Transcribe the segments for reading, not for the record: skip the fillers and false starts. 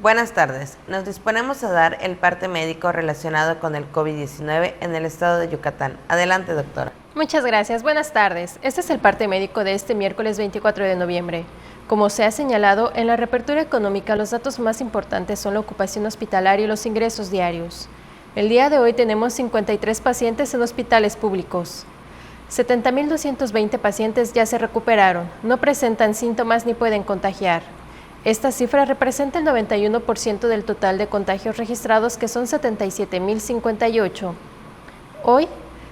Buenas tardes. Nos disponemos a dar el parte médico relacionado con el COVID-19 en el estado de Yucatán. Adelante, doctora. Muchas gracias. Buenas tardes. Este es el parte médico de este miércoles 24 de noviembre. Como se ha señalado, en la reapertura económica los datos más importantes son la ocupación hospitalaria y los ingresos diarios. El día de hoy tenemos 53 pacientes en hospitales públicos. 70.220 pacientes ya se recuperaron, no presentan síntomas ni pueden contagiar. Esta cifra representa el 91% del total de contagios registrados, que son 77.058. Hoy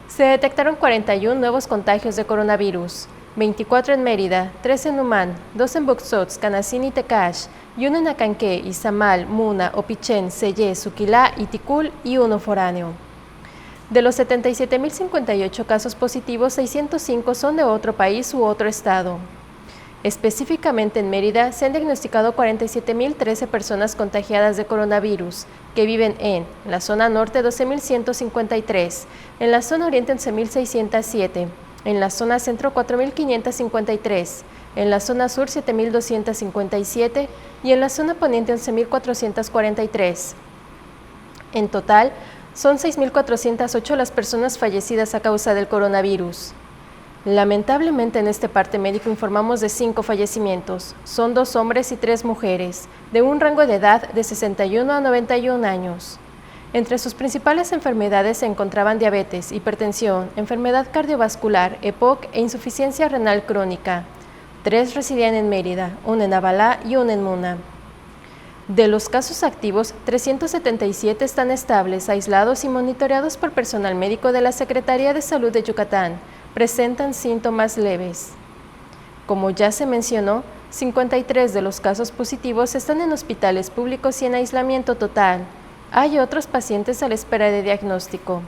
se detectaron 41 nuevos contagios de coronavirus, 24 en Mérida, 3 en Numán, 2 en Buxots, Canacín y Tecash, y 1 en Acanqué, Izamal, Muna, Opichén, Sellé, Suquilá y Ticul, y 1 foráneo. De los 77.058 casos positivos, 605 son de otro país u otro estado. Específicamente en Mérida se han diagnosticado 47.013 personas contagiadas de coronavirus, que viven en la zona norte 12.153, en la zona oriente 11.607, en la zona centro 4.553, en la zona sur 7.257 y en la zona poniente 11.443. En total, son 6.408 las personas fallecidas a causa del coronavirus. Lamentablemente en este parte médico informamos de 5 fallecimientos. Son 2 hombres y 3 mujeres, de un rango de edad de 61 a 91 años. Entre sus principales enfermedades se encontraban diabetes, hipertensión, enfermedad cardiovascular, EPOC e insuficiencia renal crónica. 3 residían en Mérida, 1 en Abalá y 1 en Muna. De los casos activos, 377 están estables, aislados y monitoreados por personal médico de la Secretaría de Salud de Yucatán. Presentan síntomas leves. Como ya se mencionó, 53 de los casos positivos están en hospitales públicos y en aislamiento total. Hay otros pacientes a la espera de diagnóstico.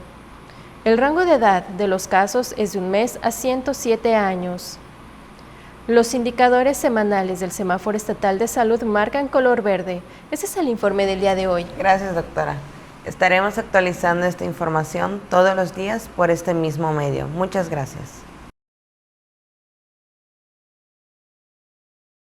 El rango de edad de los casos es de 1 mes a 107 años. Los indicadores semanales del Semáforo Estatal de Salud marcan color verde. Ese es el informe del día de hoy. Gracias, doctora. Estaremos actualizando esta información todos los días por este mismo medio. Muchas gracias.